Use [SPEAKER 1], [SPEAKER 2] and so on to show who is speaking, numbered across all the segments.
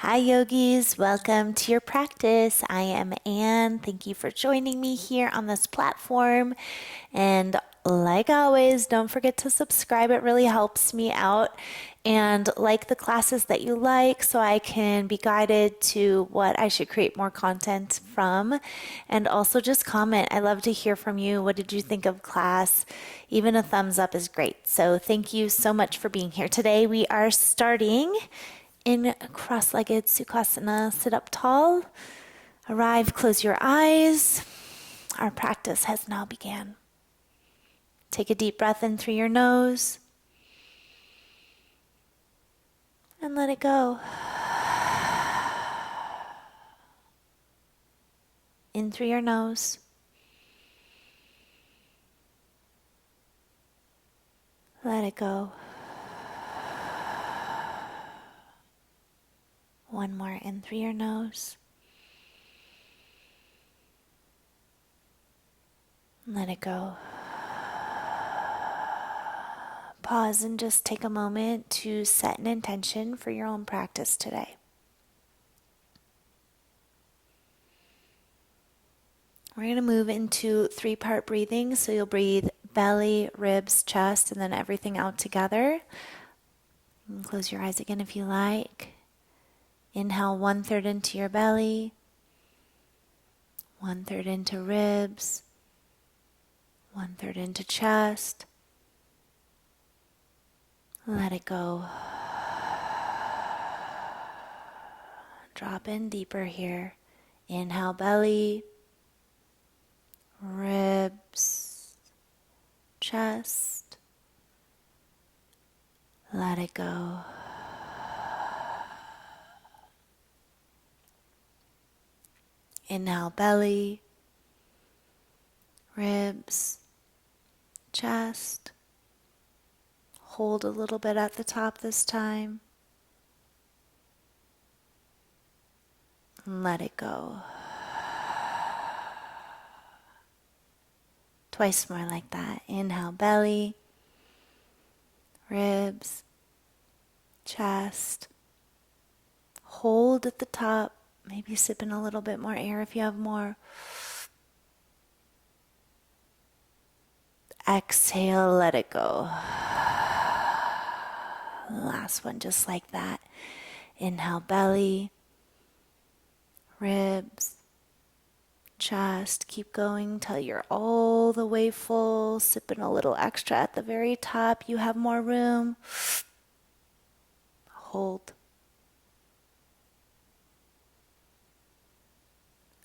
[SPEAKER 1] Hi, yogis. Welcome to your practice. I am Anne. Thank you for joining me here on this platform. And like always, don't forget to subscribe. It really helps me out. And like the classes that you like so I can be guided to what I should create more content from. And also just comment. I love to hear from you. What did you think of class? Even a thumbs up is great. So thank you so much for being here. Today we are starting in cross-legged Sukhasana. Sit up tall, arrive, close your eyes. Our practice has now begun. Take a deep breath in through your nose and let it go. In through your nose. Let it go. One more in through your nose. Let it go. Pause and just take a moment to set an intention for your own practice today. We're going to move into 3-part breathing, so you'll breathe belly, ribs, chest, and then everything out together. You can close your eyes again if you like. Inhale 1/3 into your belly, 1/3 into ribs, 1/3 into chest. Let it go. Drop in deeper here. Inhale belly, ribs, chest. Let it go. Inhale belly, ribs, chest. Hold a little bit at the top this time. And let it go. Twice more like that. Inhale belly, ribs, chest. Hold at the top. Maybe sip in a little bit more air if you have more. Exhale, let it go. Last one just like that. Inhale belly, ribs, chest. Keep going till you're all the way full. Sip in a little extra at the very top. You have more room. Hold.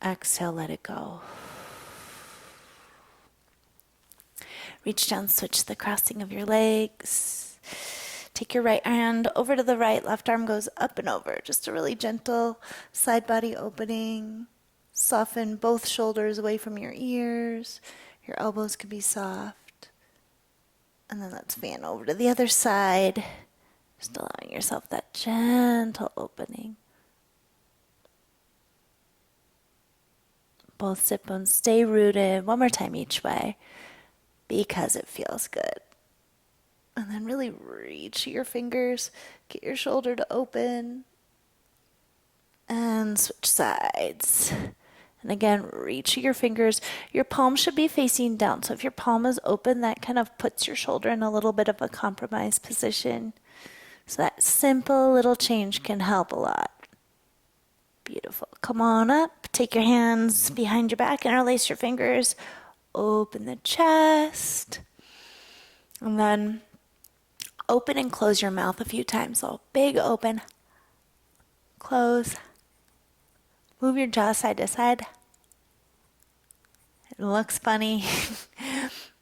[SPEAKER 1] Exhale, let it go. Reach down, switch the crossing of your legs. Take your right hand over to the right, left arm goes up and over. Just a really gentle side body opening. Soften both shoulders away from your ears. Your elbows can be soft. And then let's fan over to the other side. Just allowing yourself that gentle opening. Both sit bones stay rooted. One more time each way because it feels good. And then really reach your fingers. Get your shoulder to open. And switch sides. And again, reach your fingers. Your palm should be facing down. So if your palm is open, that kind of puts your shoulder in a little bit of a compromised position. So that simple little change can help a lot. Beautiful. Come on up. Take your hands behind your back, interlace your fingers. Open the chest. And then open and close your mouth a few times. So big open. Close. Move your jaw side to side. It looks funny.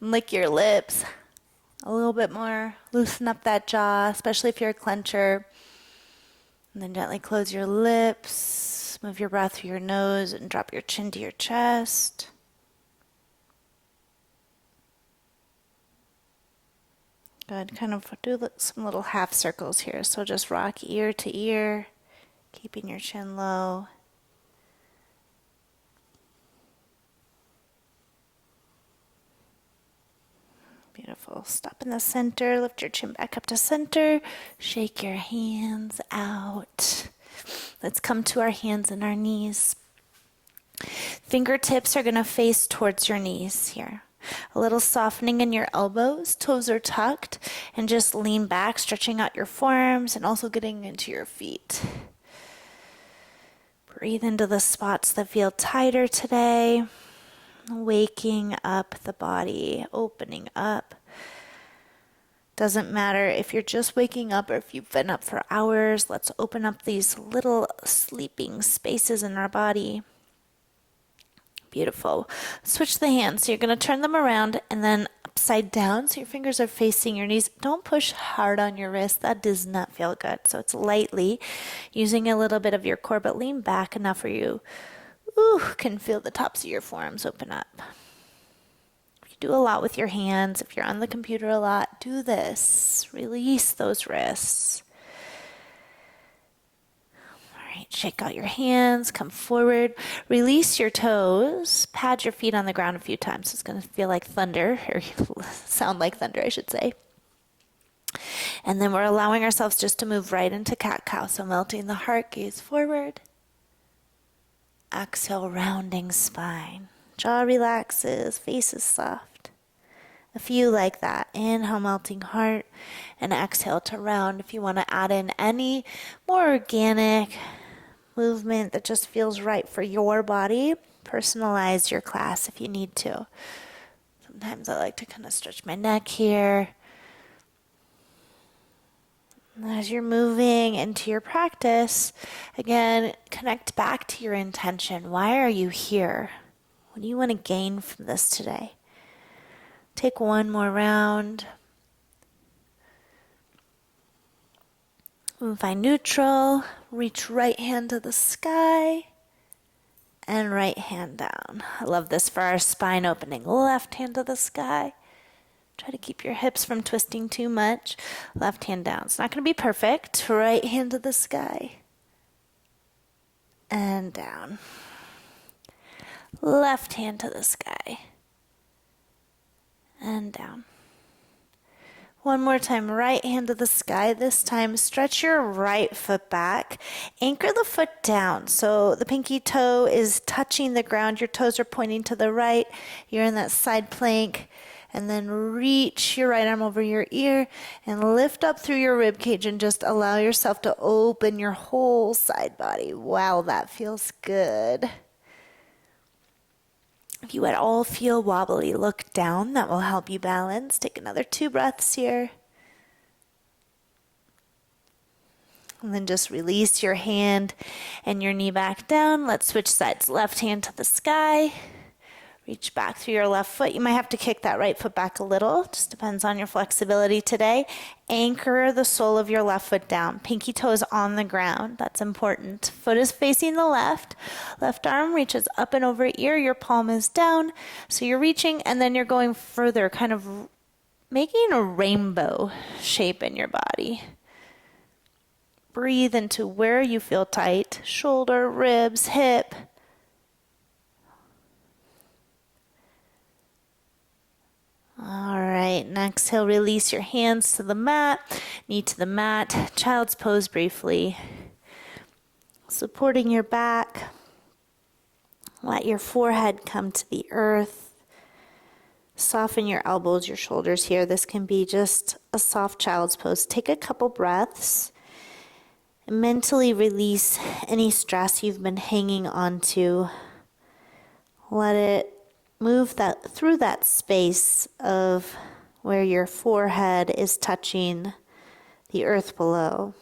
[SPEAKER 1] Lick your lips. A little bit more. Loosen up that jaw, especially if you're a clencher. And then gently close your lips. Move your breath through your nose and drop your chin to your chest. Good. Kind of do some little half circles here. So just rock ear to ear, keeping your chin low. Beautiful. Stop in the center. Lift your chin back up to center. Shake your hands out. Let's come to our hands and our knees. Fingertips are going to face towards your knees here. A little softening in your elbows, toes are tucked, and just lean back, stretching out your forearms and also getting into your feet. Breathe into the spots that feel tighter today, waking up the body, opening up. Doesn't matter if you're just waking up or if you've been up for hours. Let's open up these little sleeping spaces in our body. Beautiful. Switch the hands. So you're going to turn them around and then upside down. So your fingers are facing your knees. Don't push hard on your wrist. That does not feel good. So it's lightly using a little bit of your core, but lean back enough where you can feel the tops of your forearms open up. You do a lot with your hands. If you're on the computer a lot, do this. Release those wrists. All right, shake out your hands, come forward, release your toes, pad your feet on the ground a few times. It's going to feel like thunder, or sound like thunder, I should say. And then we're allowing ourselves just to move right into cat-cow. So melting the heart, gaze forward. Exhale, rounding spine. Jaw relaxes, face is soft. A few like that. Inhale, melting heart, and exhale to round. If you want to add in any more organic movement that just feels right for your body, personalize your class if you need to. Sometimes I like to kind of stretch my neck here. As you're moving into your practice, again, connect back to your intention. Why are you here? What do you want to gain from this today? Take one more round. And find neutral. Reach right hand to the sky and right hand down. I love this for our spine opening. Left hand to the sky. Try to keep your hips from twisting too much. Left hand down. It's not going to be perfect. Right hand to the sky and down. Left hand to the sky and down. One more time, right hand to the sky. This time, stretch your right foot back. Anchor the foot down. So the pinky toe is touching the ground. Your toes are pointing to the right. You're in that side plank. And then reach your right arm over your ear and lift up through your rib cage and just allow yourself to open your whole side body. Wow, that feels good. If you at all feel wobbly, look down. That will help you balance. Take another 2 breaths here. And then just release your hand and your knee back down. Let's switch sides. Left hand to the sky. Reach back through your left foot. You might have to kick that right foot back a little. Just depends on your flexibility today. Anchor the sole of your left foot down. Pinky toe is on the ground. That's important. Foot is facing the left. Left arm reaches up and over ear. Your palm is down. So you're reaching and then you're going further, kind of making a rainbow shape in your body. Breathe into where you feel tight. Shoulder, ribs, hip. All right, and exhale, release your hands to the mat, knee to the mat, child's pose briefly. Supporting your back, let your forehead come to the earth. Soften your elbows, your shoulders here. This can be just a soft child's pose. Take a couple breaths and mentally release any stress you've been hanging on to. Let it move that through that space of where your forehead is touching the earth below.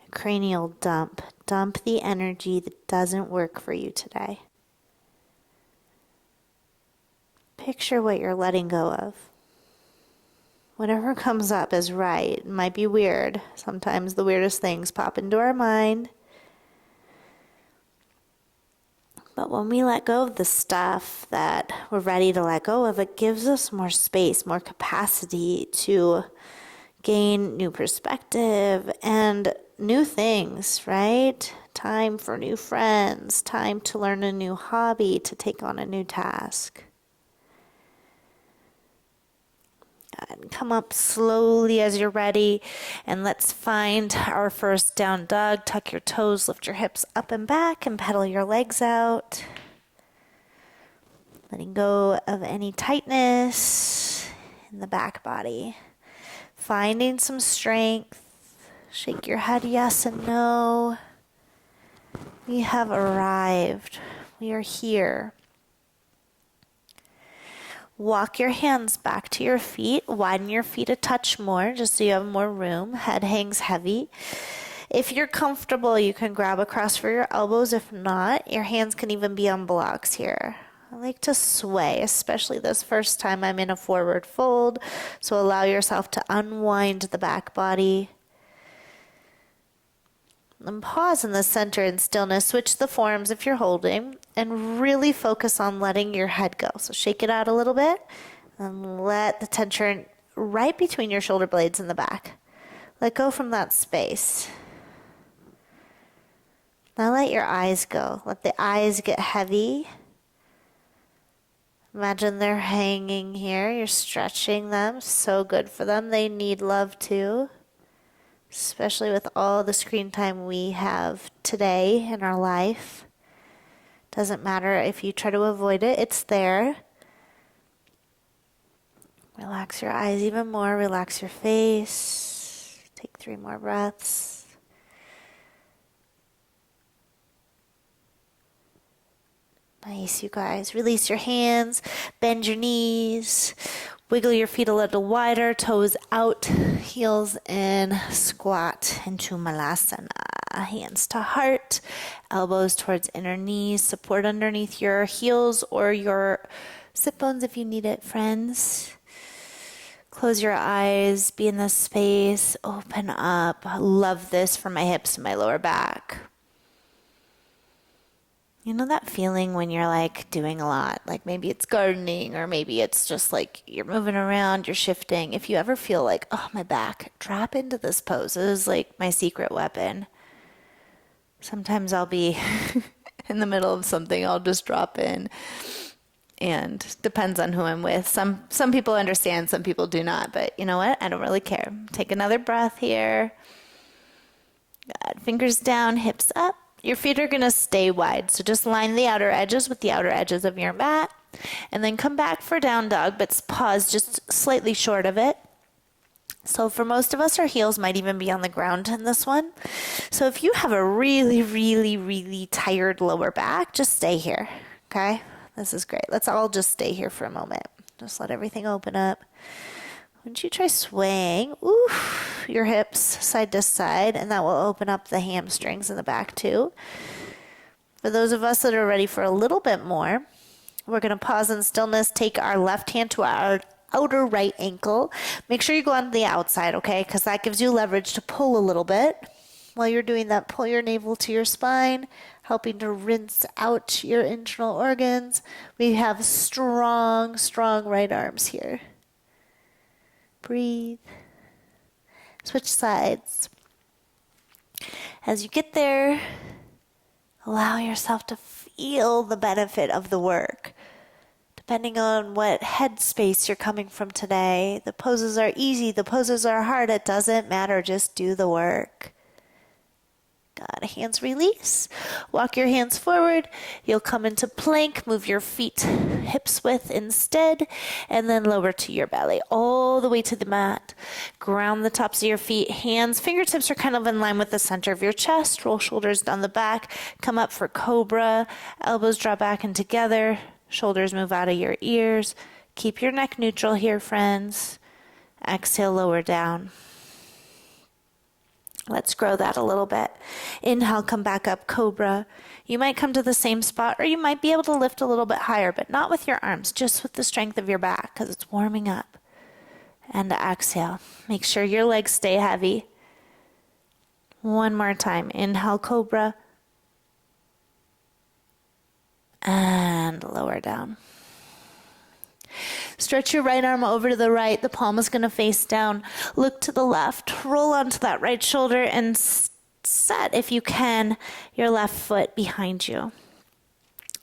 [SPEAKER 1] A cranial dump. Dump the energy that doesn't work for you today. Picture what you're letting go of. Whatever comes up is right. It might be weird. Sometimes the weirdest things pop into our mind. But when we let go of the stuff that we're ready to let go of, it gives us more space, more capacity to gain new perspective and new things, right? Time for new friends, time to learn a new hobby, to take on a new task. Good. Come up slowly as you're ready, and let's find our first down dog. Tuck your toes, lift your hips up and back, and pedal your legs out. Letting go of any tightness in the back body. Finding some strength. Shake your head yes and no. We have arrived. We are here. Walk your hands back to your feet. Widen your feet a touch more just so you have more room. Head hangs heavy. If you're comfortable, you can grab across for your elbows. If not, your hands can even be on blocks here. I like to sway, especially this first time I'm in a forward fold. So allow yourself to unwind the back body. And pause in the center in stillness. Switch the forms if you're holding and really focus on letting your head go. So shake it out a little bit and let the tension right between your shoulder blades in the back. Let go from that space. Now let your eyes go. Let the eyes get heavy. Imagine they're hanging here. You're stretching them. So good for them. They need love too. Especially with all the screen time we have today in our life. Doesn't matter if you try to avoid it, it's there. Relax your eyes even more, relax your face. Take 3 more breaths. Nice, you guys. Release your hands, bend your knees. Wiggle your feet a little wider, toes out, heels in, squat into Malasana. Hands to heart, elbows towards inner knees, support underneath your heels or your sit bones if you need it, friends. Close your eyes, be in this space, open up. I love this for my hips and my lower back. You know that feeling when you're like doing a lot, like maybe it's gardening or maybe it's just like you're moving around, you're shifting. If you ever feel like, oh, my back, drop into this pose. It is like my secret weapon. Sometimes I'll be in the middle of something, I'll just drop in, and depends on who I'm with. Some people understand, some people do not, but you know what? I don't really care. Take another breath here. Good. Fingers down, hips up. Your feet are going to stay wide, so just line the outer edges with the outer edges of your mat, and then come back for down dog, but pause just slightly short of it. So for most of us, our heels might even be on the ground in this one. So if you have a really, really, really tired lower back, just stay here, okay? This is great. Let's all just stay here for a moment. Just let everything open up. Why don't you try swaying your hips side to side, and that will open up the hamstrings in the back too. For those of us that are ready for a little bit more, we're going to pause in stillness, take our left hand to our outer right ankle. Make sure you go on the outside, okay? Because that gives you leverage to pull a little bit. While you're doing that, pull your navel to your spine, helping to rinse out your internal organs. We have strong, strong right arms here. Breathe. Switch sides. As you get there, allow yourself to feel the benefit of the work. Depending on what headspace you're coming from today, the poses are easy, the poses are hard, it doesn't matter, just do the work. Good. Hands release. Walk your hands forward. You'll come into plank. Move your feet hips width instead, and then lower to your belly all the way to the mat. Ground the tops of your feet. Hands, fingertips are kind of in line with the center of your chest. Roll shoulders down the back. Come up for cobra. Elbows draw back and together. Shoulders move out of your ears. Keep your neck neutral here, friends. Exhale, lower down. Let's grow that a little bit. Inhale, come back up, cobra. You might come to the same spot, or you might be able to lift a little bit higher, but not with your arms, just with the strength of your back, because it's warming up. And exhale. Make sure your legs stay heavy. One more time. Inhale, cobra. And lower down. Stretch your right arm over to the right. The palm is going to face down. Look to the left. Roll onto that right shoulder and set, if you can, your left foot behind you.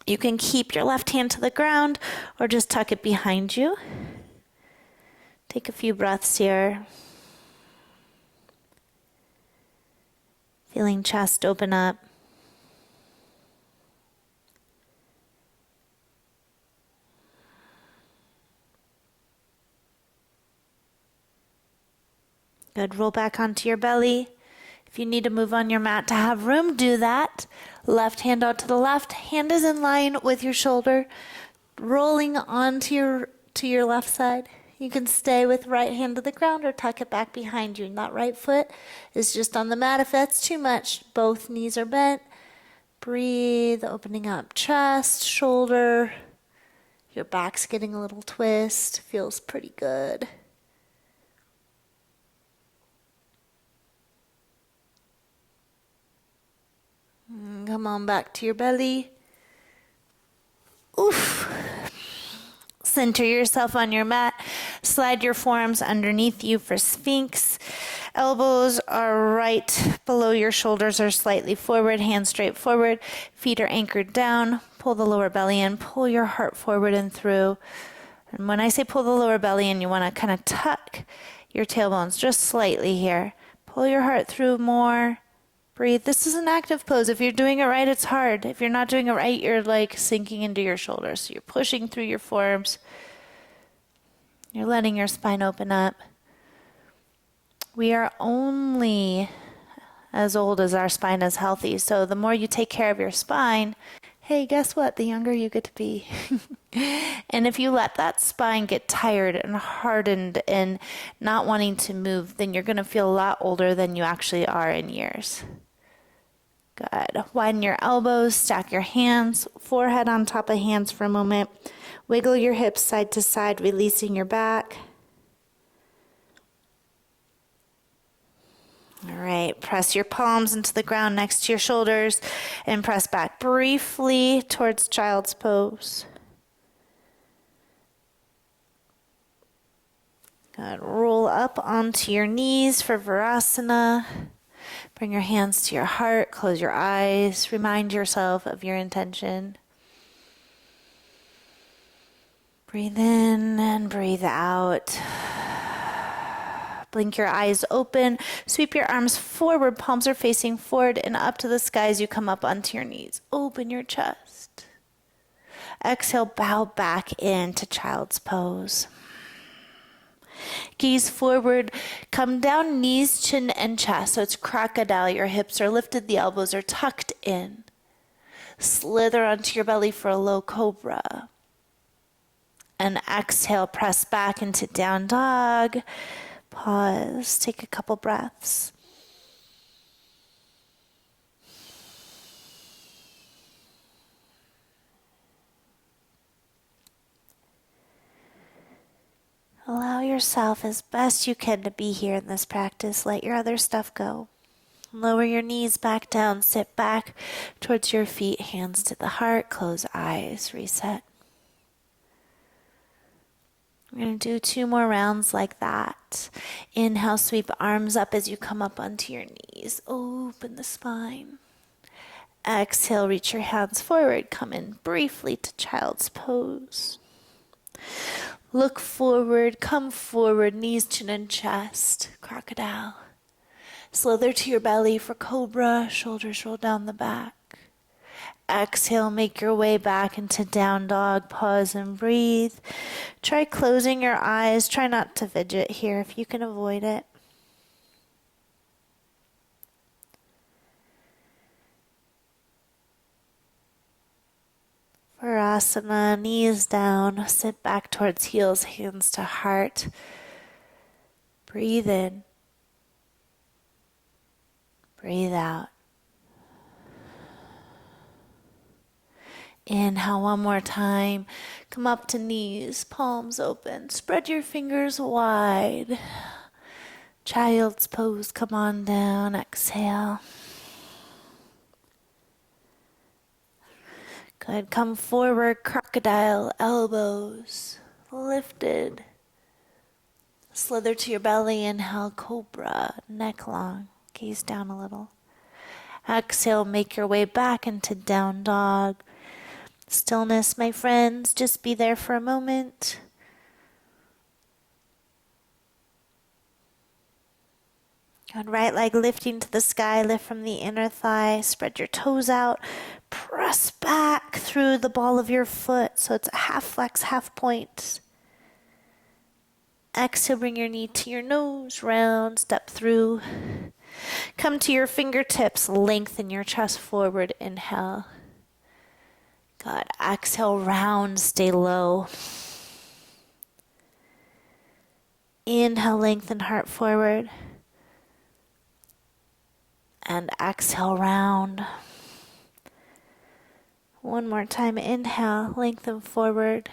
[SPEAKER 1] You can keep your left hand to the ground or just tuck it behind you. Take a few breaths here. Feeling chest open up. Good. Roll back onto your belly. If you need to move on your mat to have room, do that. Left hand out to the left. Hand is in line with your shoulder. Rolling onto your left side. You can stay with right hand to the ground or tuck it back behind you. And that right foot is just on the mat. If that's too much, both knees are bent. Breathe, opening up chest, shoulder. Your back's getting a little twist. Feels pretty good. Come on back to your belly. Oof. Center yourself on your mat. Slide your forearms underneath you for Sphinx. Elbows are right below your shoulders or slightly forward. Hands straight forward. Feet are anchored down. Pull the lower belly in. Pull your heart forward and through. And when I say pull the lower belly in, you want to kind of tuck your tailbones just slightly here. Pull your heart through more. Breathe. This is an active pose. If you're doing it right, it's hard. If you're not doing it right, you're like sinking into your shoulders. So you're pushing through your forearms. You're letting your spine open up. We are only as old as our spine is healthy. So the more you take care of your spine, hey, guess what? The younger you get to be. And if you let that spine get tired and hardened and not wanting to move, then you're going to feel a lot older than you actually are in years. Good. Widen your elbows, stack your hands, forehead on top of hands for a moment. Wiggle your hips side to side, releasing your back. All right, press your palms into the ground next to your shoulders and press back briefly towards child's pose. Good. Roll up onto your knees for Virasana. Bring your hands to your heart, close your eyes, remind yourself of your intention. Breathe in and breathe out. Blink your eyes open, sweep your arms forward, palms are facing forward and up to the sky as you come up onto your knees. Open your chest. Exhale, bow back into child's pose. Gaze forward, come down, knees, chin, and chest. So it's crocodile. Your hips are lifted, the elbows are tucked in. Slither onto your belly for a low cobra. And exhale, press back into down dog. Pause, take a couple breaths. Allow yourself as best you can to be here in this practice. Let your other stuff go. Lower your knees back down. Sit back towards your feet. Hands to the heart. Close eyes. Reset. We're going to do 2 more rounds like that. Inhale, sweep arms up as you come up onto your knees. Open the spine. Exhale, reach your hands forward. Come in briefly to child's pose. Look forward, come forward, knees, chin, and chest. Crocodile. Slither to your belly for cobra, shoulders roll down the back. Exhale, make your way back into down dog. Pause and breathe. Try closing your eyes. Try not to fidget here if you can avoid it. Virasana, knees down, sit back towards heels, hands to heart. Breathe in. Breathe out. Inhale one more time. Come up to knees, palms open. Spread your fingers wide. Child's pose, come on down. Exhale. Good. Come forward, crocodile, elbows lifted. Slither to your belly. Inhale, cobra, neck long. Gaze down a little. Exhale, make your way back into down dog. Stillness, my friends. Just be there for a moment. Good. Right leg lifting to the sky, lift from the inner thigh, spread your toes out, press back through the ball of your foot so it's a half flex, half point. Exhale, bring your knee to your nose, round, step through. Come to your fingertips, lengthen your chest forward, inhale. Good. Exhale, round, stay low. Inhale, lengthen heart forward. And exhale, round. One more time, inhale, lengthen forward.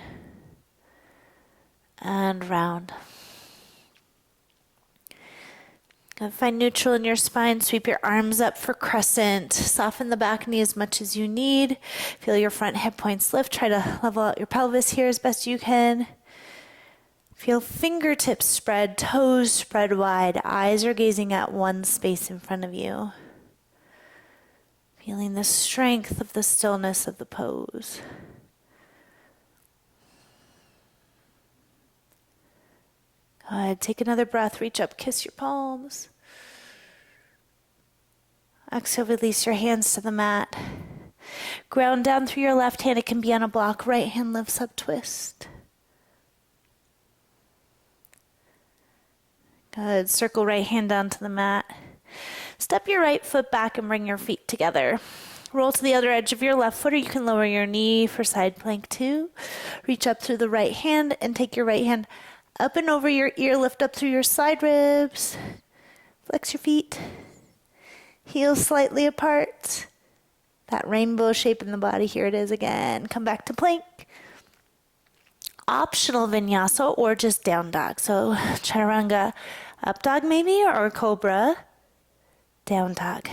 [SPEAKER 1] And round. Find neutral in your spine. Sweep your arms up for crescent. Soften the back knee as much as you need. Feel your front hip points lift. Try to level out your pelvis here as best you can. Feel fingertips spread, toes spread wide. Eyes are gazing at one space in front of you. Feeling the strength of the stillness of the pose. Good. Take another breath. Reach up. Kiss your palms. Exhale. Release your hands to the mat. Ground down through your left hand. It can be on a block. Right hand lifts up. Twist. Good. Circle right hand down to the mat. Step your right foot back and bring your feet together. Roll to the other edge of your left foot, or you can lower your knee for side plank 2. Reach up through the right hand and take your right hand up and over your ear. Lift up through your side ribs. Flex your feet. Heels slightly apart. That rainbow shape in the body. Here it is again. Come back to plank. Optional vinyasa or just down dog. So chaturanga, up dog maybe, or cobra, down dog.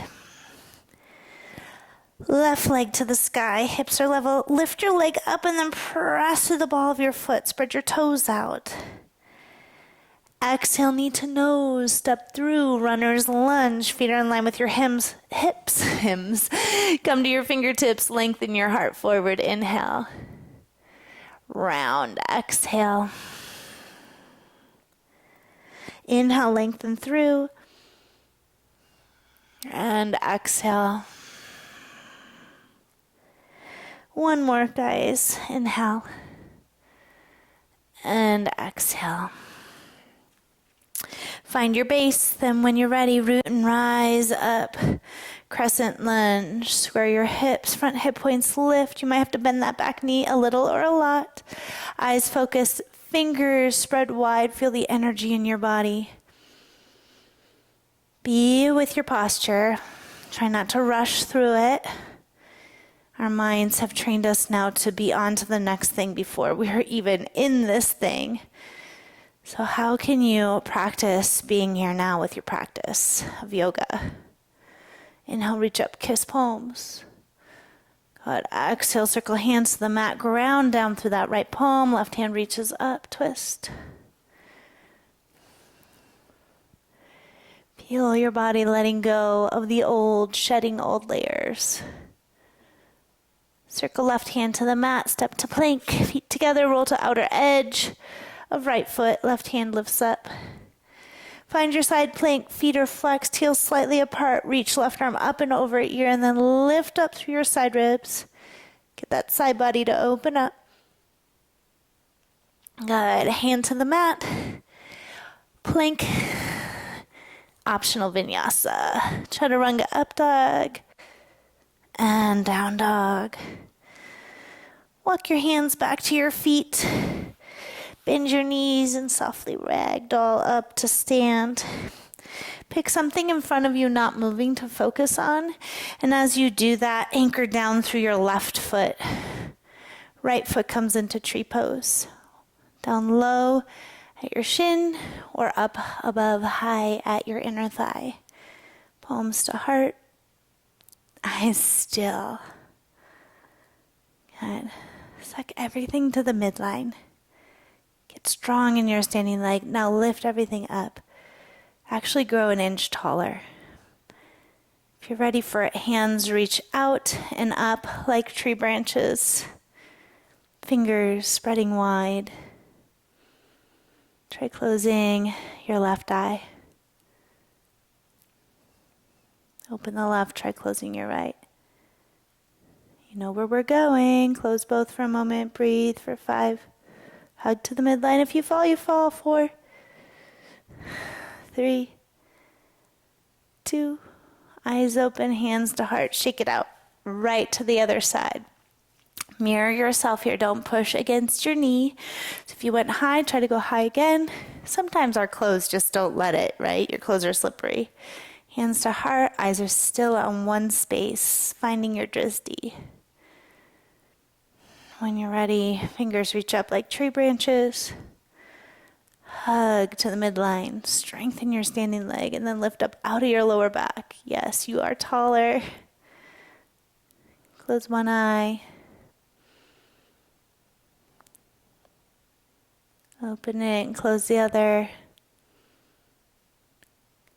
[SPEAKER 1] Left leg to the sky, hips are level. Lift your leg up and then press through the ball of your foot. Spread your toes out. Exhale, knee to nose, step through, runner's lunge. Feet are in line with your hips. Come to your fingertips, lengthen your heart forward. Inhale. Round, exhale. Inhale, lengthen through. And exhale. One more, guys. Inhale. And exhale. Find your base. Then when you're ready, root and rise up. Crescent lunge. Square your hips. Front hip points lift. You might have to bend that back knee a little or a lot. Eyes focused. Fingers spread wide. Feel the energy in your body. Be with your posture. Try not to rush through it. Our minds have trained us now to be on to the next thing before we're even in this thing. So how can you practice being here now with your practice of yoga? Inhale, reach up, kiss palms. Good. Exhale, circle hands to the mat, ground down through that right palm. Left hand reaches up, twist. Feel your body letting go of the old, shedding old layers. Circle left hand to the mat, step to plank, feet together, roll to outer edge of right foot, left hand lifts up. Find your side plank, feet are flexed, heels slightly apart, reach left arm up and over ear, and then lift up through your side ribs. Get that side body to open up. Good, hand to the mat, plank, optional vinyasa, chaturanga up dog, and down dog. Walk your hands back to your feet. Bend your knees and softly ragdoll up to stand. Pick something in front of you not moving to focus on. And as you do that, anchor down through your left foot. Right foot comes into tree pose. Down low at your shin or up above high at your inner thigh. Palms to heart. Eyes still. Good. Suck everything to the midline. Get strong in your standing leg. Now lift everything up. Actually grow an inch taller. If you're ready for it, hands reach out and up like tree branches. Fingers spreading wide. Try closing your left eye. Open the left, try closing your right. You know where we're going. Close both for a moment. Breathe for 5. Hug to the midline. If you fall, you fall. 4, 3, 2. Eyes open, hands to heart. Shake it out. Right to the other side. Mirror yourself here. Don't push against your knee. So if you went high, try to go high again. Sometimes our clothes just don't let it, right? Your clothes are slippery. Hands to heart. Eyes are still on one space. Finding your drishti. When you're ready, fingers reach up like tree branches. Hug to the midline. Strengthen your standing leg and then lift up out of your lower back. Yes, you are taller. Close one eye. Open it and close the other.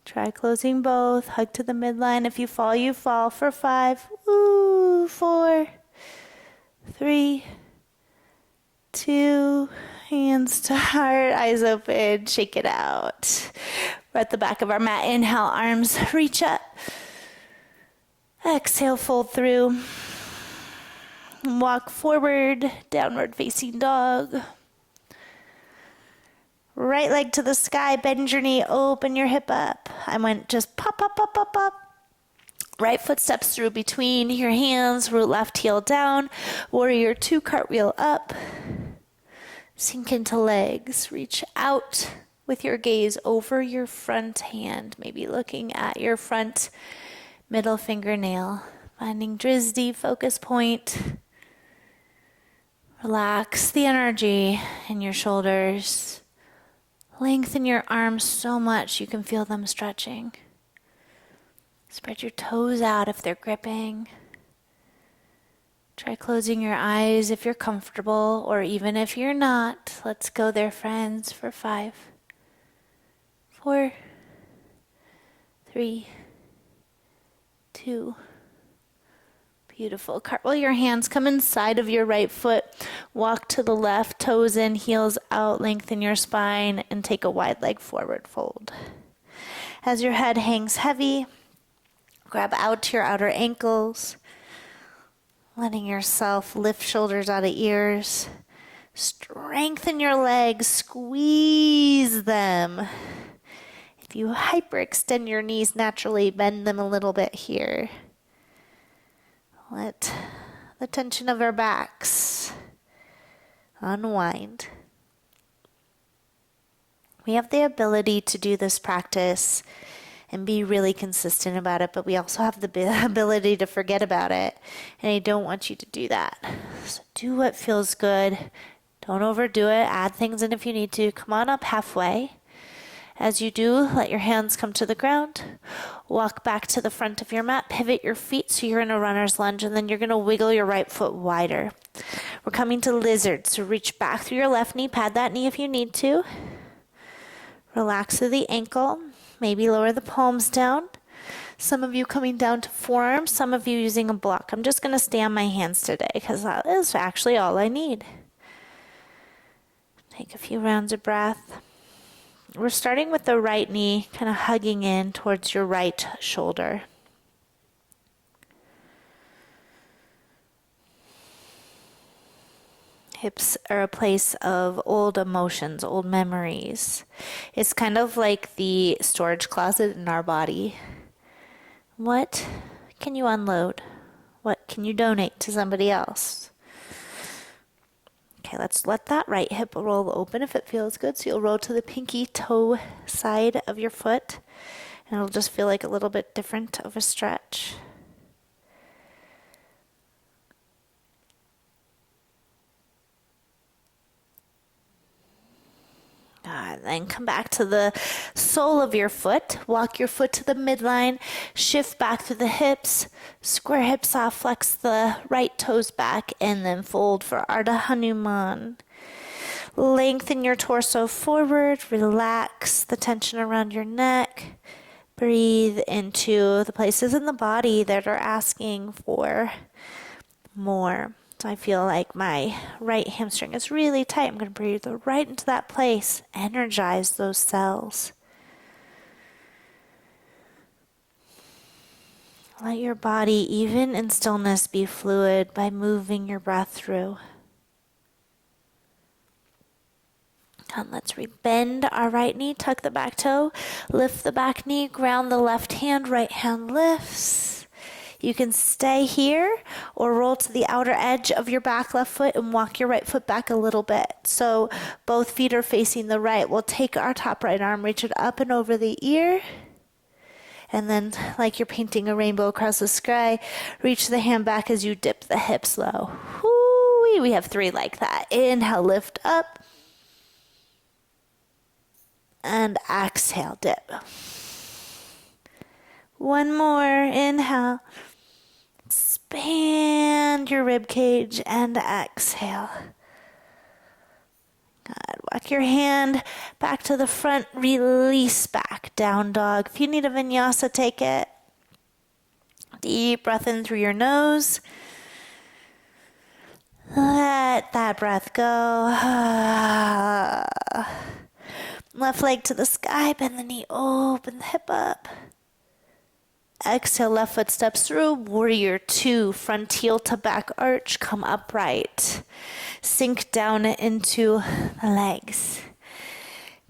[SPEAKER 1] Try closing both. Hug to the midline. If you fall, you fall for 5. Ooh, 4, 3, 2, hands to heart, eyes open, shake it out. We're at the back of our mat. Inhale, arms reach up. Exhale, fold through. Walk forward, downward facing dog. Right leg to the sky, bend your knee, open your hip up. I went just pop, pop, pop, pop, pop. Right foot steps through between your hands, root left heel down, warrior 2, cartwheel up. Sink into legs, reach out with your gaze over your front hand, maybe looking at your front middle fingernail. Finding drishti, focus point. Relax the energy in your shoulders. Lengthen your arms so much you can feel them stretching. Spread your toes out if they're gripping. Try closing your eyes if you're comfortable, or even if you're not. Let's go there, friends, for 5, 4, 3, 2. Beautiful. Cartwheel your hands, come inside of your right foot. Walk to the left, toes in, heels out, lengthen your spine, and take a wide leg forward fold. As your head hangs heavy, grab out to your outer ankles, letting yourself lift shoulders out of ears. Strengthen your legs, squeeze them. If you hyperextend your knees naturally, bend them a little bit here. Let the tension of our backs unwind. We have the ability to do this practice and be really consistent about it, but we also have the ability to forget about it, and I don't want you to do that. So do what feels good. Don't overdo it. Add things in if you need to. Come on up halfway. As you do, let your hands come to the ground. Walk back to the front of your mat. Pivot your feet so you're in a runner's lunge, and then you're going to wiggle your right foot wider. We're coming to lizard, so reach back through your left knee. Pad that knee if you need to. Relax through the ankle. Maybe lower the palms down. Some of you coming down to forearms, some of you using a block. I'm just going to stay on my hands today because that is actually all I need. Take a few rounds of breath. We're starting with the right knee, kind of hugging in towards your right shoulder. Hips are a place of old emotions, old memories. It's kind of like the storage closet in our body. What can you unload? What can you donate to somebody else? Okay, let's let that right hip roll open if it feels good. So you'll roll to the pinky toe side of your foot, and it'll just feel like a little bit different of a stretch. Then come back to the sole of your foot. Walk your foot to the midline. Shift back through the hips. Square hips off. Flex the right toes back. And then fold for Ardha Hanuman. Lengthen your torso forward. Relax the tension around your neck. Breathe into the places in the body that are asking for more. So I feel like my right hamstring is really tight. I'm going to breathe right into that place. Energize those cells. Let your body, even in stillness, be fluid by moving your breath through. And let's bend our right knee, tuck the back toe, lift the back knee, ground the left hand, right hand lifts. You can stay here or roll to the outer edge of your back left foot and walk your right foot back a little bit. So both feet are facing the right. We'll take our top right arm, reach it up and over the ear. And then, like you're painting a rainbow across the sky, reach the hand back as you dip the hips low. Whoo-wee. We have 3 like that. Inhale, lift up. And exhale, dip. One more. Inhale. Expand your rib cage and exhale. Good. Walk your hand back to the front. Release back. Down dog. If you need a vinyasa, take it. Deep breath in through your nose. Let that breath go. Left leg to the sky, bend the knee, open the hip up. Exhale, left foot steps through, warrior 2, front heel to back arch, come upright. Sink down into the legs.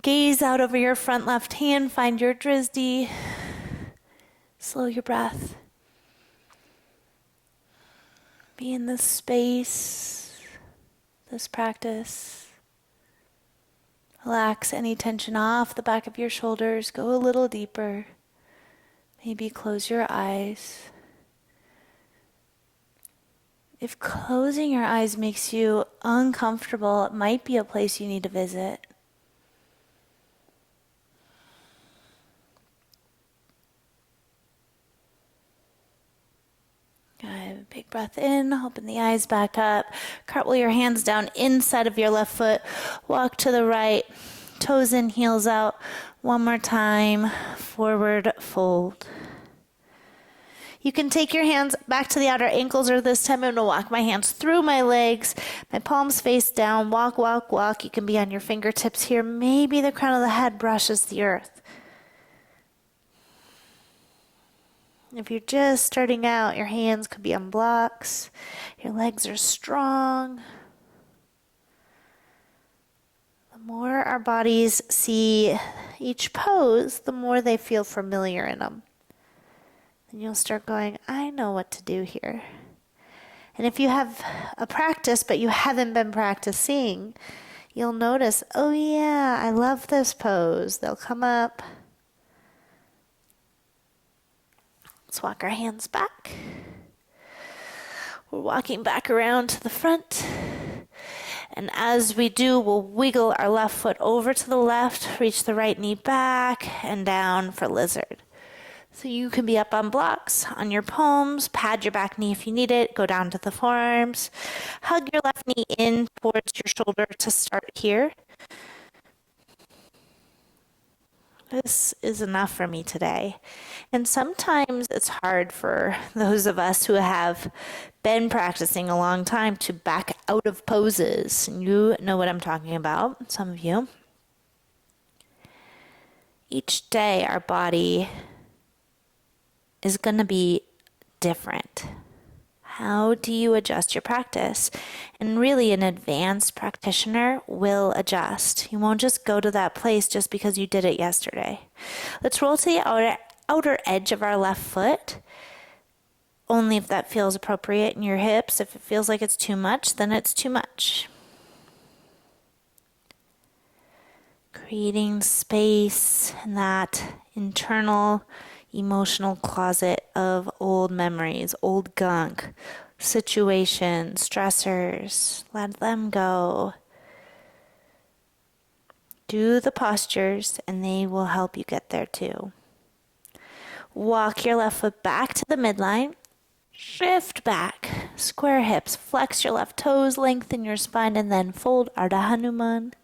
[SPEAKER 1] Gaze out over your front left hand, find your drizzy. Slow your breath. Be in this space, this practice. Relax any tension off the back of your shoulders. Go a little deeper. Maybe close your eyes. If closing your eyes makes you uncomfortable, it might be a place you need to visit. Good. Big breath in, open the eyes back up. Cartwheel your hands down inside of your left foot. Walk to the right, toes in, heels out. One more time, forward fold. You can take your hands back to the outer ankles, or this time I'm going to walk my hands through my legs, my palms face down, walk, walk, walk. You can be on your fingertips here. Maybe the crown of the head brushes the earth. If you're just starting out, your hands could be on blocks. Your legs are strong. The more our bodies see each pose, the more they feel familiar in them. And you'll start going, I know what to do here. And if you have a practice, but you haven't been practicing, you'll notice, oh yeah, I love this pose. They'll come up. Let's walk our hands back. We're walking back around to the front. And as we do, we'll wiggle our left foot over to the left, reach the right knee back, and down for lizard. So you can be up on blocks, on your palms, pad your back knee if you need it, go down to the forearms. Hug your left knee in towards your shoulder to start here. This is enough for me today. And sometimes it's hard for those of us who have been practicing a long time to back out of poses. And you know what I'm talking about, some of you. Each day our body is going to be different. How do you adjust your practice? And really, an advanced practitioner will adjust. You won't just go to that place just because you did it yesterday. Let's roll to the outer edge of our left foot. Only if that feels appropriate in your hips. If it feels like it's too much, then it's too much. Creating space in that internal emotional closet of old memories, old gunk, situations, stressors. Let them go. Do the postures and they will help you get there too. Walk your left foot back to the midline. Shift back. Square hips. Flex your left toes. Lengthen your spine and then fold Ardha Hanuman.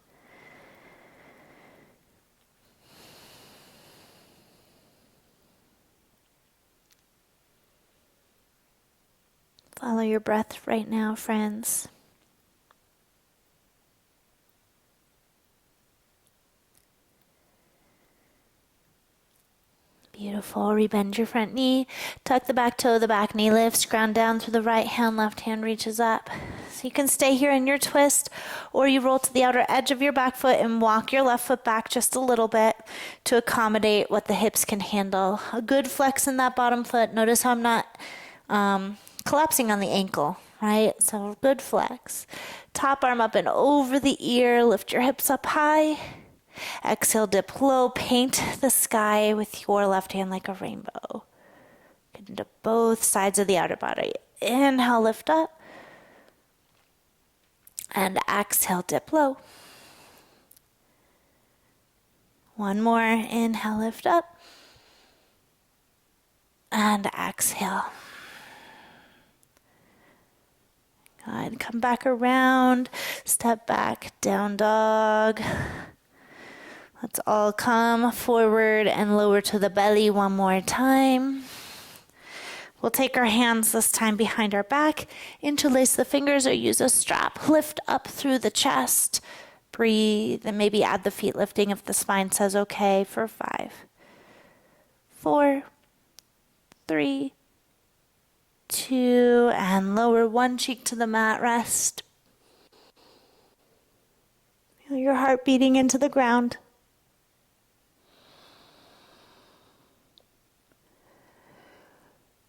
[SPEAKER 1] Follow your breath right now, friends. Beautiful. Rebend your front knee. Tuck the back toe, the back knee lifts. Ground down through the right hand, left hand reaches up. So you can stay here in your twist, or you roll to the outer edge of your back foot and walk your left foot back just a little bit to accommodate what the hips can handle. A good flex in that bottom foot. Notice how I'm not collapsing on the ankle, right? So good flex. Top arm up and over the ear. Lift your hips up high. Exhale, dip low. Paint the sky with your left hand like a rainbow. Get into both sides of the outer body. Inhale, lift up. And exhale, dip low. One more. Inhale, lift up. And exhale. Good. Come back around. Step back. Down dog. Let's all come forward and lower to the belly one more time. We'll take our hands this time behind our back, interlace the fingers or use a strap. Lift up through the chest. Breathe and maybe add the feet lifting if the spine says okay for 5, 4, 3, 2, and lower one cheek to the mat. Rest. Feel your heart beating into the ground.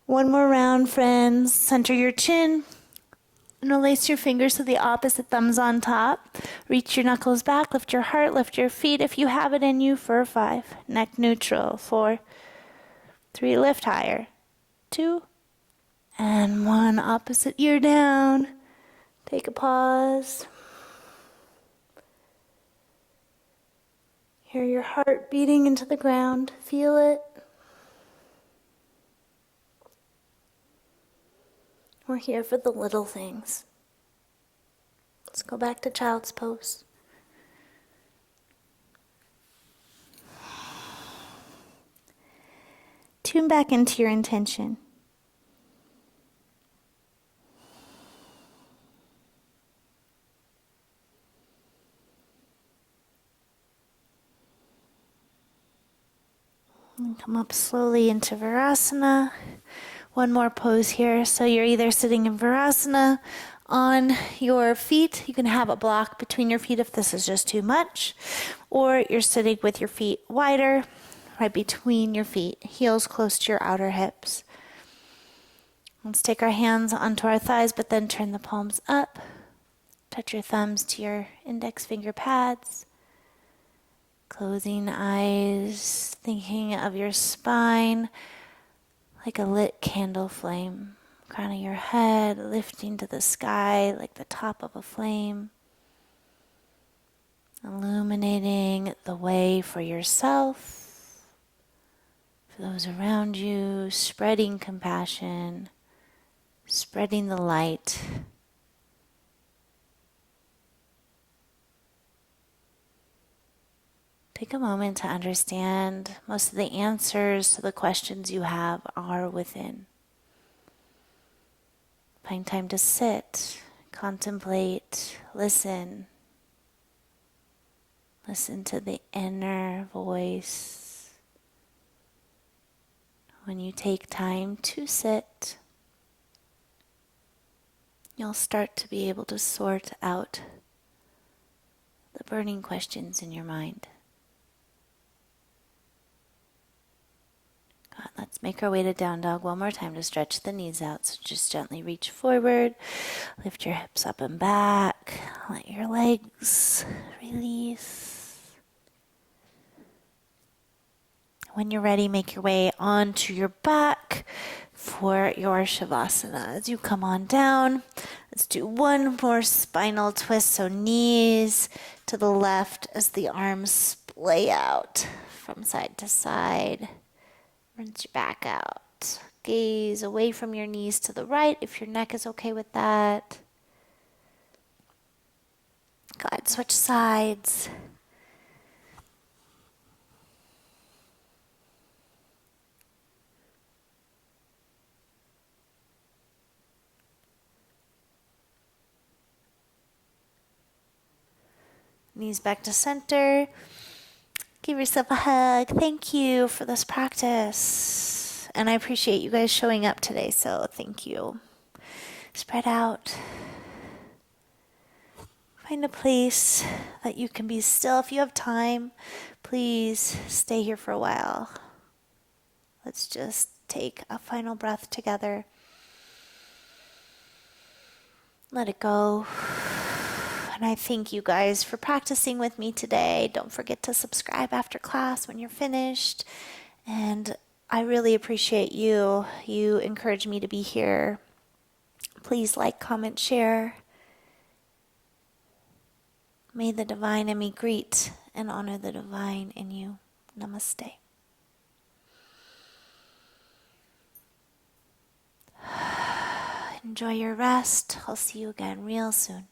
[SPEAKER 1] One more round, friends. Center your chin. Interlace your fingers so the opposite thumb's on top. Reach your knuckles back. Lift your heart. Lift your feet if you have it in you for 5. Neck neutral. 4, 3. Lift higher. 2. And 1. Opposite ear down. Take a pause. Hear your heart beating into the ground. Feel it. We're here for the little things. Let's go back to child's pose. Tune back into your intention. And come up slowly into Virasana. One more pose here. So you're either sitting in Virasana on your feet. You can have a block between your feet if this is just too much. Or you're sitting with your feet wider, right between your feet, heels close to your outer hips. Let's take our hands onto our thighs, but then turn the palms up. Touch your thumbs to your index finger pads. Closing eyes, thinking of your spine like a lit candle flame. Crown of your head lifting to the sky like the top of a flame. Illuminating the way for yourself, for those around you, spreading compassion, spreading the light. Take a moment to understand most of the answers to the questions you have are within. Find time to sit, contemplate, listen. Listen to the inner voice. When you take time to sit, you'll start to be able to sort out the burning questions in your mind. Good. Let's make our way to down dog one more time to stretch the knees out. So just gently reach forward, lift your hips up and back, let your legs release. When you're ready, make your way onto your back for your Shavasana. As you come on down, let's do one more spinal twist. So knees to the left as the arms splay out from side to side. Rinse your back out. Gaze away from your knees to the right if your neck is okay with that. Good. Switch sides. Knees back to center. Give yourself a hug. Thank you for this practice. And I appreciate you guys showing up today, so thank you. Spread out. Find a place that you can be still. If you have time, please stay here for a while. Let's just take a final breath together. Let it go. And I thank you guys for practicing with me today. Don't forget to subscribe after class when you're finished. And I really appreciate you. You encourage me to be here. Please like, comment, share. May the divine in me greet and honor the divine in you. Namaste. Enjoy your rest. I'll see you again real soon.